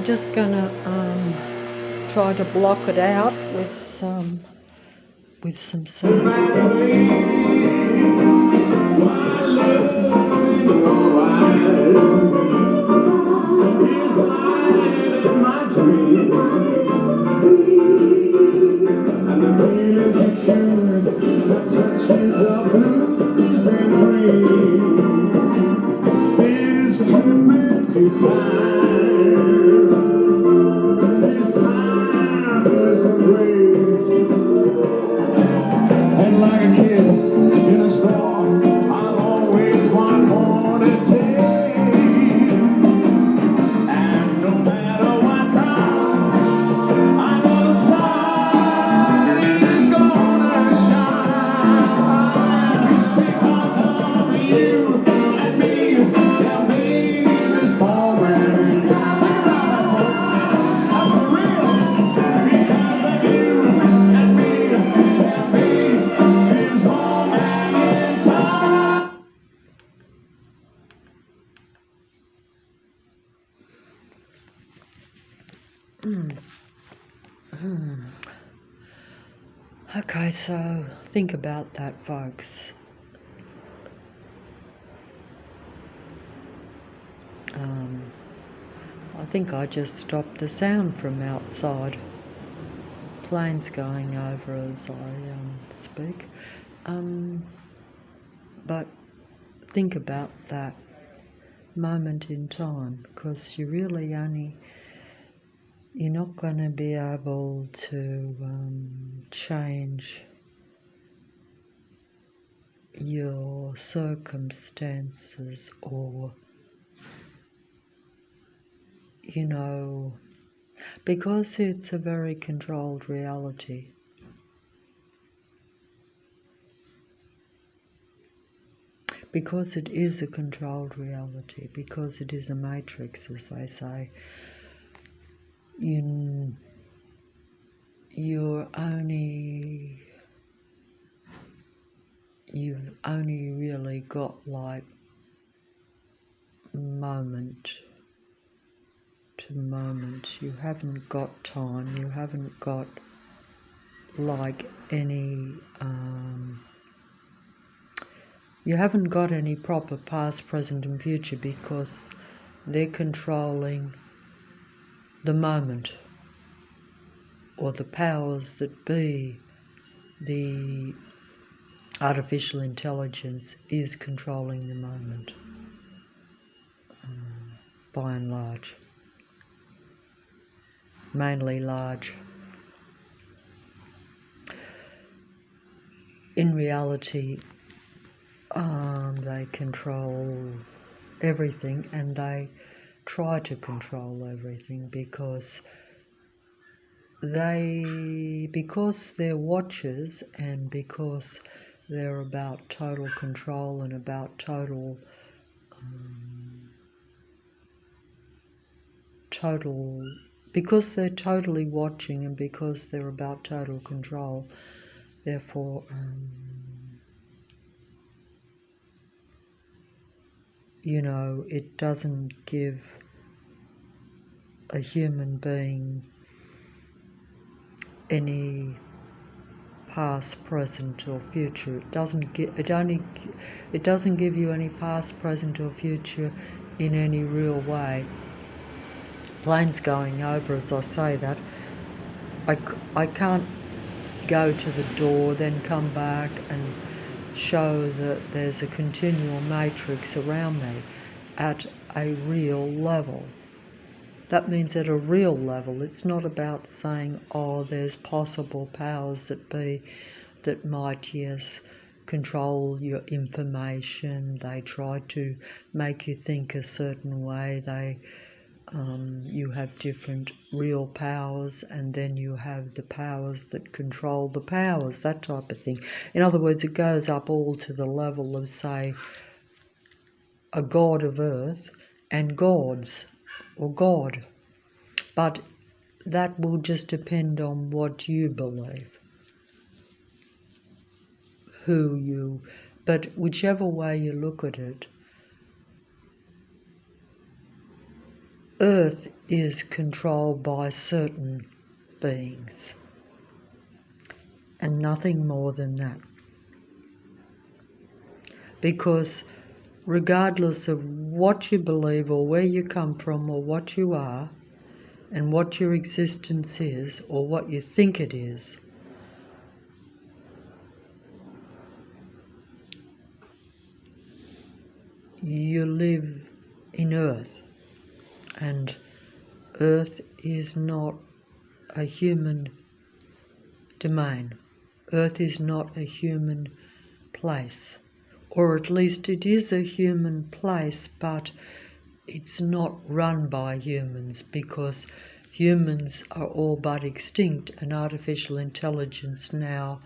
I'm just gonna try to block it out with some And like a kid in a storm, I've always one more to take. And no matter what comes, I know the sun is gonna shine. Because of you and me, there'll be this moment in time. That's for real. Because of you and me, there'll be this moment in time. Okay, so think about that, folks. I think I just stopped the sound from outside. Planes going over as I speak. But think about that moment in time, because you're not going to be able to change your circumstances, or because it's a very controlled reality. Because it is a controlled reality, because it is a matrix, as they say, you've only really got like moment to moment. You haven't got time. You haven't got like any you haven't got any proper past, present and future, because they're controlling the moment, or the powers that be. The artificial intelligence is controlling the moment, by and large, mainly large. In reality, they control everything, and they try to control everything because they're watchers, and because they're about total control and about total because they're totally watching, and because they're about total control, therefore it doesn't give a human being any past, present or future. It doesn't give you any past, present or future in any real way. Planes going over, as I say that, I can't go to the door, then come back and show that there's a continual matrix around me at a real level. That means at a real level. It's not about saying, oh, there's possible powers that be that might, yes, control your information. They try to make you think a certain way. You have different real powers, and then you have the powers that control the powers, that type of thing. In other words, it goes up all to the level of, say, a god of earth and gods, or God. But that will just depend on what you believe, but whichever way you look at it, Earth is controlled by certain beings, and nothing more than that. Because regardless of what you believe or where you come from or what you are and what your existence is or what you think it is, you live in Earth, and Earth is not a human domain. Earth is not a human place, or at least it is a human place, but it's not run by humans, because humans are all but extinct, and artificial intelligence now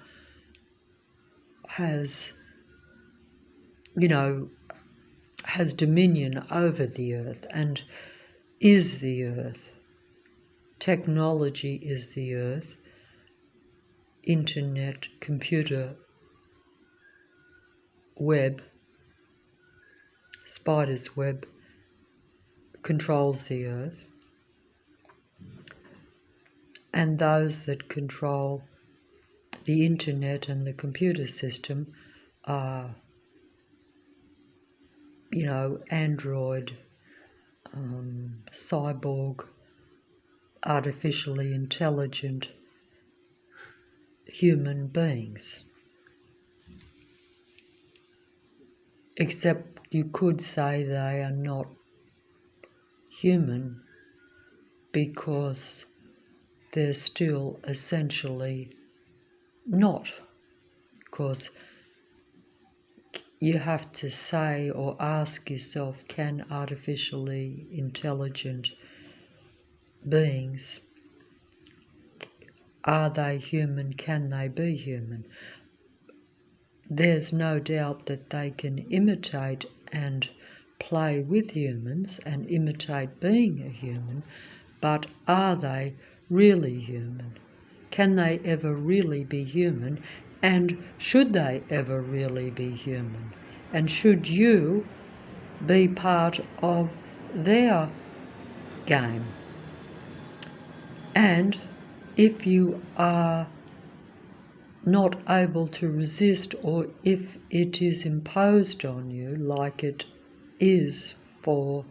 has, has dominion over the Earth and is the Earth. Technology is the Earth. Internet, computer, web, spider's web controls the Earth. And those that control the internet and the computer system are, android, cyborg, artificially intelligent human beings. Except you could say they are not human because they're still essentially not. Because you have to say or ask yourself, can artificially intelligent beings, are they human? Can they be human? There's no doubt that they can imitate and play with humans and imitate being a human, but are they really human? Can they ever really be human? And should they ever really be human? And should you be part of their game? And if you are not able to resist, or if it is imposed on you like it is for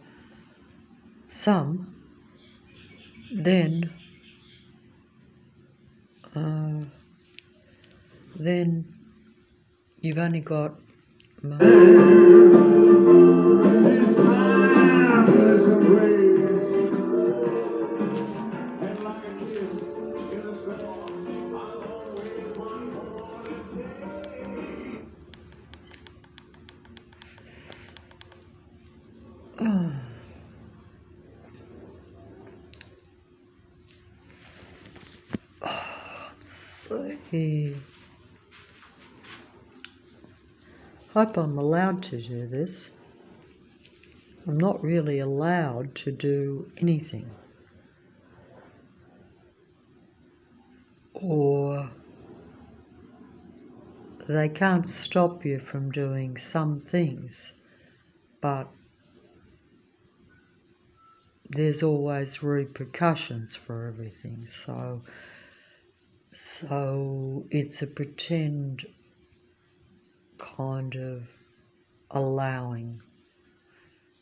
some, then you've only got This time there's a race, and like you, in a storm, I'll always want more to take. see. Hope I'm allowed to do this. I'm not really allowed to do anything. Or they can't stop you from doing some things, but there's always repercussions for everything. So it's a pretend kind of allowing,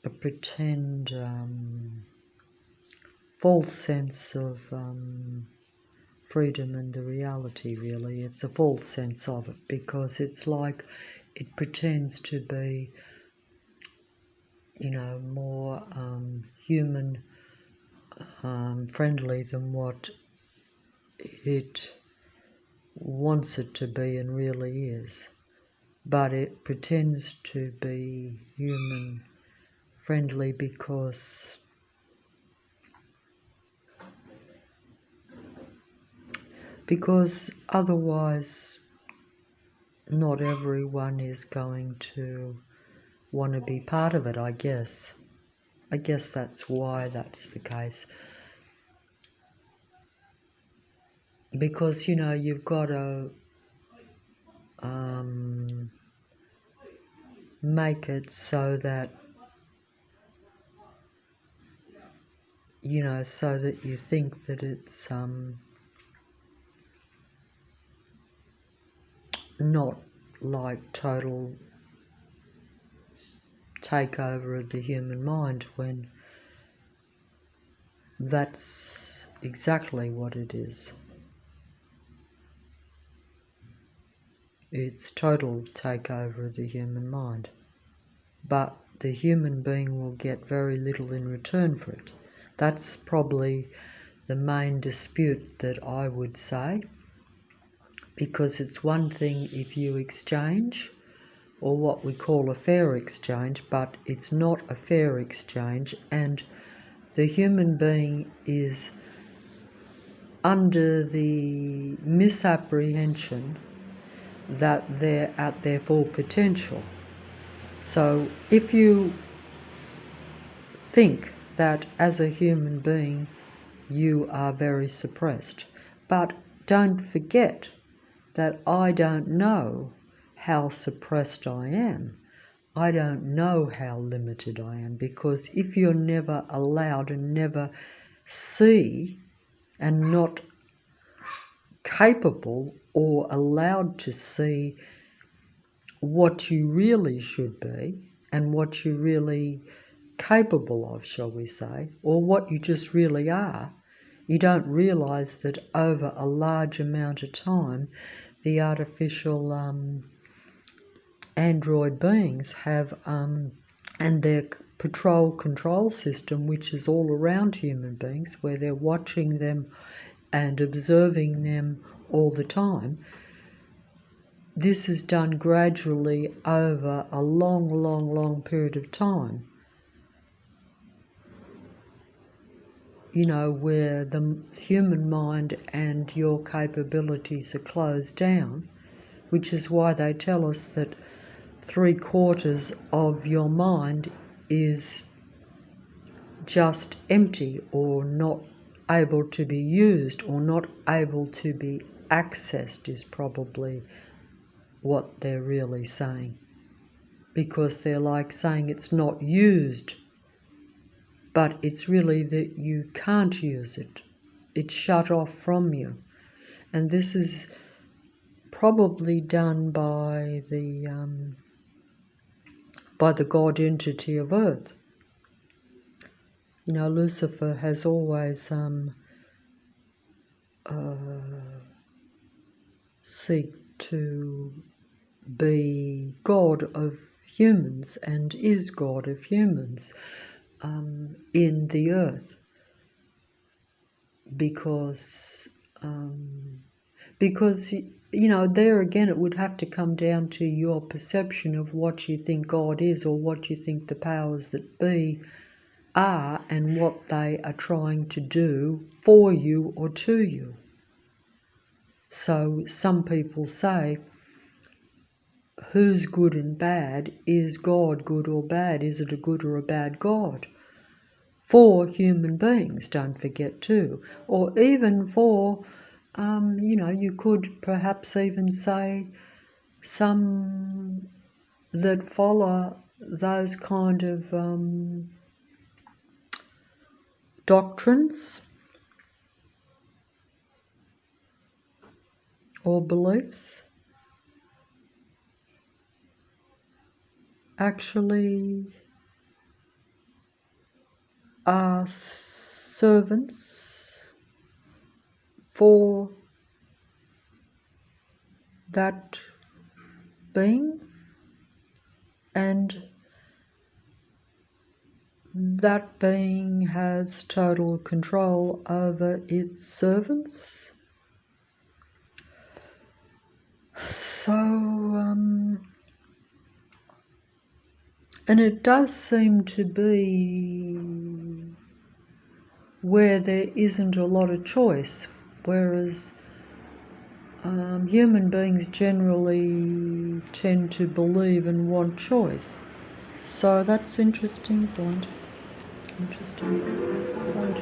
a pretend false sense of freedom and the reality, really. It's a false sense of it, because it's like it pretends to be, more human friendly than what it wants it to be and really is. But it pretends to be human friendly because otherwise not everyone is going to want to be part of it, I guess. I guess that's why that's the case. Because, you've got to make it so that you know, so that you think that it's not like total takeover of the human mind, when that's exactly what it is. It's total takeover of the human mind. But the human being will get very little in return for it. That's probably the main dispute that I would say, because it's one thing if you exchange, or what we call a fair exchange, but it's not a fair exchange, and the human being is under the misapprehension that they're at their full potential. So if you think that as a human being you are very suppressed, but don't forget that I don't know how suppressed I am. I don't know how limited I am, because if you're never allowed and never see and not capable or allowed to see what you really should be and what you're really capable of, shall we say, or what you just really are, you don't realise that over a large amount of time the artificial android beings have and their patrol control system, which is all around human beings, where they're watching them and observing them all the time. This is done gradually over a long period of time, you know, where the human mind and your capabilities are closed down, which is why they tell us that 3/4 of your mind is just empty, or not able to be used, or not able to be accessed, is probably what they're really saying, because they're like saying it's not used, but it's really that you can't use it. It's shut off from you. And this is probably done by the God entity of earth. You know, Lucifer has always seek to be God of humans, and is God of humans in the earth, because you know, there again it would have to come down to your perception of what you think God is, or what you think the powers that be are, and what they are trying to do for you or to you. So some people say, who's good and bad? Is God good or bad? Is it a good or a bad God? For human beings, don't forget too. Or even for, you know, you could perhaps even say some that follow those kind of doctrines or beliefs actually are servants for that being, and that being has total control over its servants. So, and it does seem to be where there isn't a lot of choice, whereas human beings generally tend to believe and want choice. So that's interesting point. Interesting point.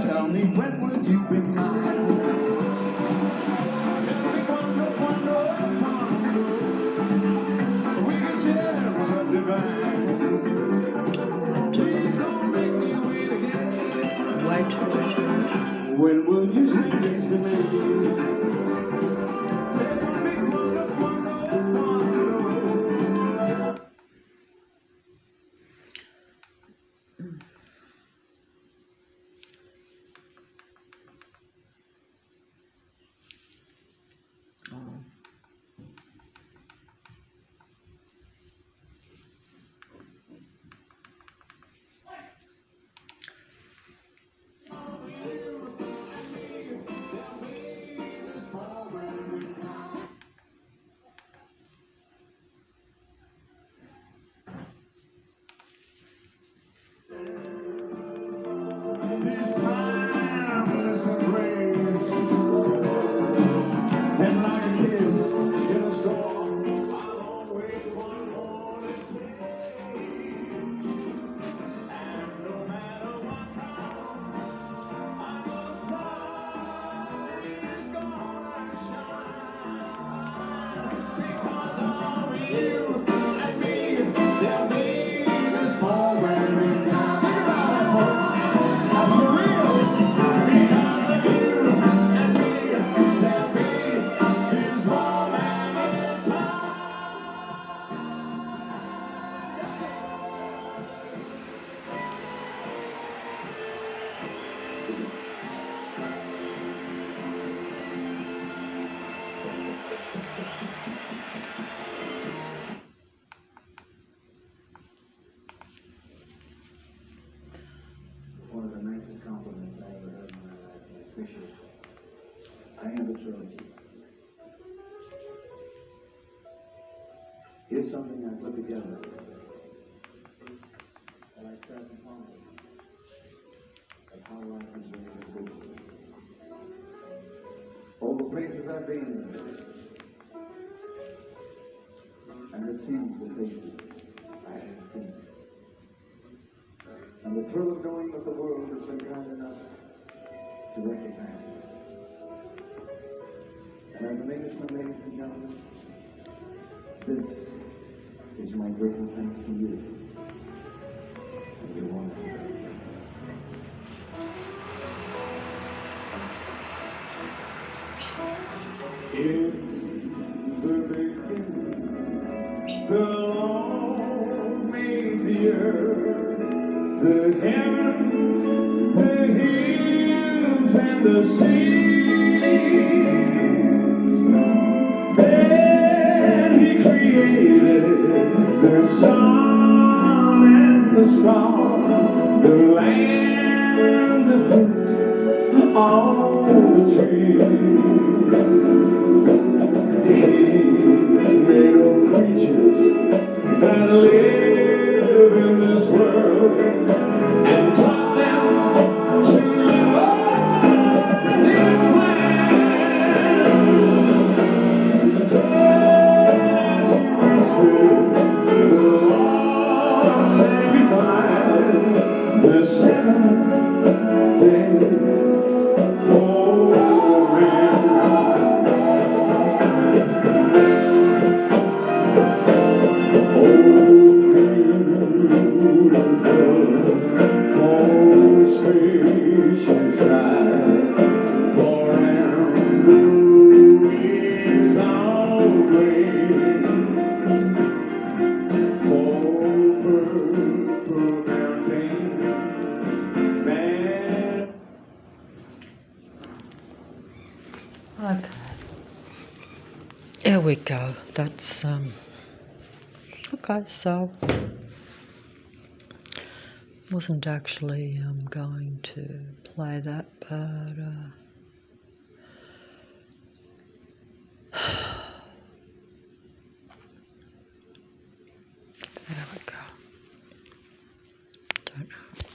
Tell me, when will you be mine? Tell me, wonder, we can share what divine. Please don't make me wait again. Wait. When will you say yes to me? Tell me, wonder. Oh. This timeless embrace, and like a kid in a storm, I'll always want more to take. And no matter what comes, I know sun is gonna shine. Because of you and me, there'll be this moment in time. Think about that, folks. That's for real. Because of you and me, there'll be this moment in time. One of the nicest compliments I ever heard in my life, and I appreciate it. I have a trilogy. Here's something I put together, and I start to ponder of how life is really to be. All the places I've been, and the scenes, the faces I have seen. And the thrill of knowing that the world has been kind enough to recognize me. And as an Englishman, ladies and gentlemen, this is my grateful thanks to you. And you're wonderful. In the beginning, the Lord made the earth, the heavens, the hills, and the seas. Then He created the sun and the stars, the land, the fruit, all the trees. He made all creatures that live in this world and taught them to love His plan. As He rested, the Lord sanctified the seventh day for man. Okay. Here we go. That's okay, so Wasn't actually going to play that, but